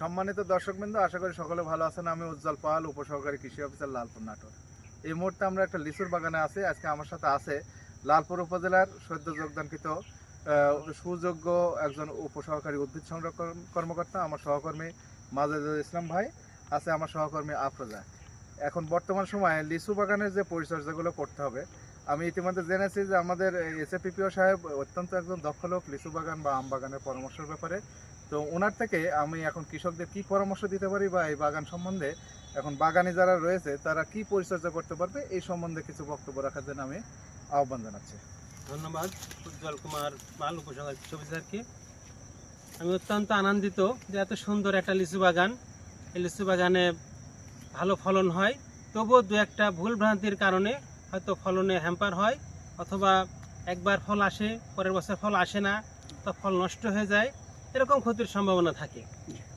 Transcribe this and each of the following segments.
সম্মানিত দর্শকবৃন্দ, আশা করি সকলে ভালো আছেন। আমি উজ্জ্বল পাল, উপসহকারী কৃষি অফিসার, লালপুর, নাটোর। এই মুহূর্তে আমরা একটা লিচুর বাগানে আছি। আজকে আমার সাথে আছে লালপুর উপজেলার সদ্য যোগদানকৃত সুযোগ্য একজন উপসহকারী উদ্ভিদ সংরক্ষণ কর্মকর্তা, আমার সহকর্মী মাজেদুল ইসলাম ভাই, আছে আমার সহকর্মী আফরোজা। এখন বর্তমান সময়ে লিচু বাগানের যে পরিচর্যাগুলো করতে হবে, আমি ইতিমধ্যে জেনেছি যে আমাদের এসএপিপিও সাহেব অত্যন্ত একজন দক্ষ লোক লিচু বাগান বা আম বাগানের পরামর্শের ব্যাপারে। তো ওনার থেকে আমি এখন কৃষকদের কি পরামর্শ দিতে পারি বা এই বাগান সম্বন্ধে এখন বাগানি যারা রয়েছে তারা কি পরিচর্যা করতে পারবে এই সম্বন্ধে কিছু বক্তব্য রাখার জন্য আমি আহ্বান জানাচ্ছি। ধন্যবাদ উজ্জ্বল কুমার পাল, উপসহকারী কৃষি অফিসারকে। আমি অত্যন্ত আনন্দিত যে এত সুন্দর একটা লিচু বাগান, এই লিচু বাগানে ভালো ফলন হয়। তবুও দু একটা ভুল ভ্রান্তির কারণে হয়তো ফলনে হ্যাম্পার হয়, অথবা একবার ফল আসে, পরের বছর ফল আসে না, তো ফল নষ্ট হয়ে যায়, এরকম ক্ষতির সম্ভাবনা থাকে।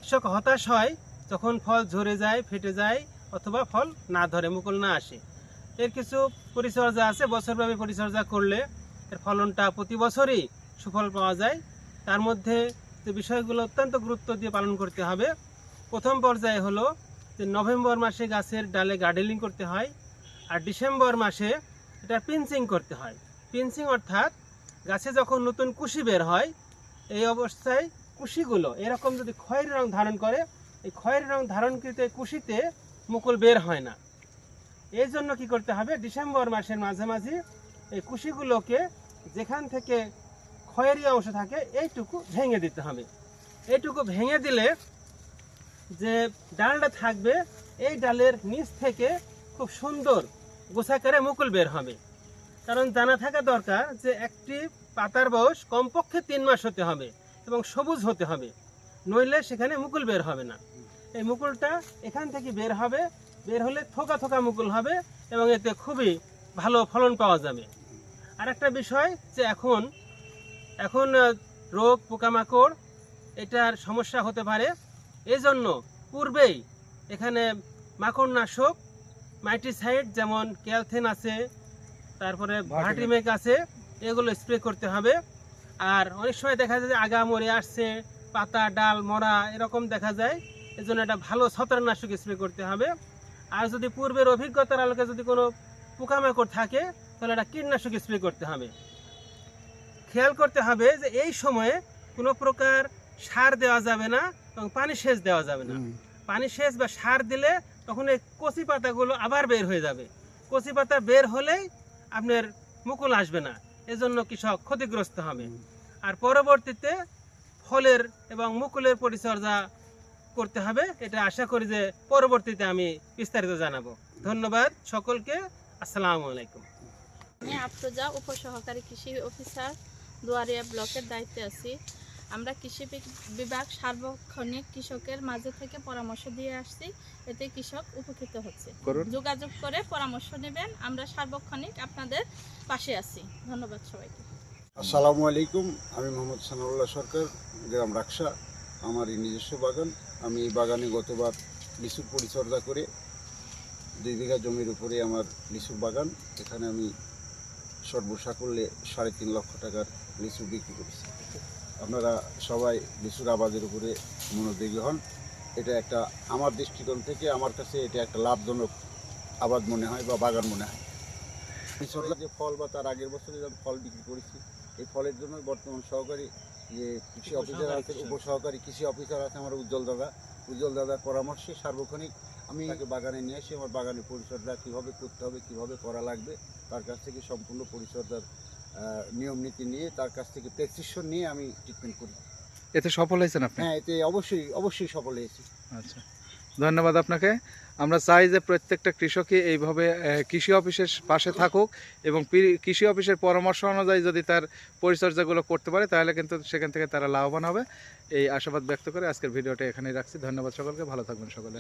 কৃষক হতাশ হয় যখন ফল ঝরে যায়, ফেটে যায়, অথবা ফল না ধরে, মুকুল না আসে। এর কিছু পরিচর্যা আছে, বছরব্যাপী পরিচর্যা করলে এর ফলনটা প্রতি বছরই সুফল পাওয়া যায়। তার মধ্যে যে বিষয়গুলো অত্যন্ত গুরুত্ব দিয়ে পালন করতে হবে, প্রথম পর্যায়ে হলো যে নভেম্বর মাসে গাছের ডালে গার্ডেনিং করতে হয়, আর ডিসেম্বর মাসে এটা পিঞ্চিং করতে হয়। পিঞ্চিং অর্থাৎ গাছে যখন নতুন কুশি বের হয়, এই অবস্থায় কুশিগুলো এরকম যদি খয়েরি রং ধারণ করে, এই খয়েরি রং ধারণকৃত কুশিতে মুকুল বের হয় না। এই জন্য কি করতে হবে, ডিসেম্বর মাসের মাঝামাঝি এই কুশিগুলোকে যেখান থেকে খয়েরি অংশ থাকে এইটুকু ভেঙে দিতে হবে। এইটুকু ভেঙে দিলে যে ডালটা থাকবে, এই ডালের নিচ থেকে খুব সুন্দর গোছাকারে মুকুল বের হবে। কারণ জানা থাকা দরকার যে একটি পাতার বয়স কমপক্ষে 3 মাস হতে হবে এবং সবুজ হতে হবে, নইলে সেখানে মুকুল বের হবে না। এই মুকুলটা এখান থেকে বের হবে, বের হলে থোকা থোকা মুকুল হবে এবং এতে খুবই ভালো ফলন পাওয়া যাবে। আর একটা বিষয় যে এখন রোগ পোকামাকড় এটার সমস্যা হতে পারে, এজন্য পূর্বেই এখানে মাকড়নাশক মাইটিসাইড যেমন ক্যালথেন আছে, তারপরে ভার্টিমেক আছে, এগুলো স্প্রে করতে হবে। আর অনেক সময় দেখা যায় যে আগা মরে আসছে, পাতা ডাল মরা এরকম দেখা যায়, এজন্য একটা ভালো ছত্রাকনাশক স্প্রে করতে হবে। আর যদি পূর্বের অভিজ্ঞতার আলোকে যদি কোনো পোকামাকড় থাকে তাহলে একটা কীটনাশক স্প্রে করতে হবে। খেয়াল করতে হবে যে এই সময়ে কোনো প্রকার সার দেওয়া যাবে না এবং পানি সেচ দেওয়া যাবে না। পানি সেচ বা সার দিলে তখন এই কচি পাতাগুলো আবার বের হয়ে যাবে। কচি পাতা বের হলেই আপনার মুকুল আসবে না, এজন্য কৃষক ক্ষতিগ্রস্ত হবে। আর পরবর্তীতে ফলের এবং মুকুলের পরিচর্যা করতে হবে, এটা আশা করি যে পরবর্তীতে আমি বিস্তারিত জানাবো। ধন্যবাদ সকলকে, আসসালামু আলাইকুম। আমি আফরোজা, উপসহকারী কৃষি অফিসার, দুয়ারিয়া ব্লকের দায়িত্বে আছি। আমরা কৃষি বিভাগ সার্বক্ষণিক কৃষকের মাঝে থেকে পরামর্শ দিয়ে আসছি, এতে কৃষক উপকৃত হচ্ছে। যোগাযোগ করে পরামর্শ নেবেন, আমরা সার্বক্ষণিক আপনাদের পাশে আছি। ধন্যবাদ সবাইকে। আসসালামু আলাইকুম। আমি মোহাম্মদ সানাউল্লাহ সরকার, গ্রাম রাকসা। আমার এই নিজস্ব বাগান। আমি এই বাগানে গতবার লিচুর পরিচর্যা করে 2 বিঘা জমির উপরে আমার লিচুর বাগান। এখানে আমি সর্বসাকুল্যে 3.5 লক্ষ টাকার লিচু বিক্রি করেছি। আপনারা সবাই লিচুর আবাদের উপরে মনোযোগী হন। এটা একটা আমার দৃষ্টিকোণ থেকে আমার কাছে এটা একটা লাভজনক আবাদ মনে হয় বা বাগান মনে হয়। পরিচর্যা যে ফল বা তার আগের বছরে আমি ফল বিক্রি করেছি, এই ফলের জন্য বর্তমান সহকারী যে কৃষি অফিসার আছে, উপসহকারী কৃষি অফিসার আছে আমার উজ্জ্বল দাদার পরামর্শে সার্বক্ষণিক আমি বাগানে নিয়ে এসে আমার বাগানের পরিচর্যা কীভাবে করতে হবে, কীভাবে করা লাগবে, তার কাছ থেকে সম্পূর্ণ পরিচর্যার নিয়ম নীতি নিয়ে, তার কাছ থেকে প্রেসক্রিপশন নিয়ে আমি ট্রিটমেন্ট করি। এতে সফল হয়েছেন আপনি? হ্যাঁ, এতে অবশ্যই সফল হয়েছি। আচ্ছা, ধন্যবাদ আপনাকে। আমরা চাই যে প্রত্যেকটা কৃষকই এইভাবে কৃষি অফিসের পাশে থাকুক এবং কৃষি অফিসের পরামর্শ অনুযায়ী যদি তার পরিচর্যাগুলো করতে পারে তাহলে কিন্তু সেখান থেকে তারা লাভবান হবে। এই আশাবাদ ব্যক্ত করে আজকের ভিডিওটা এখানেই রাখছি। ধন্যবাদ সকলকে, ভালো থাকবেন সকলে।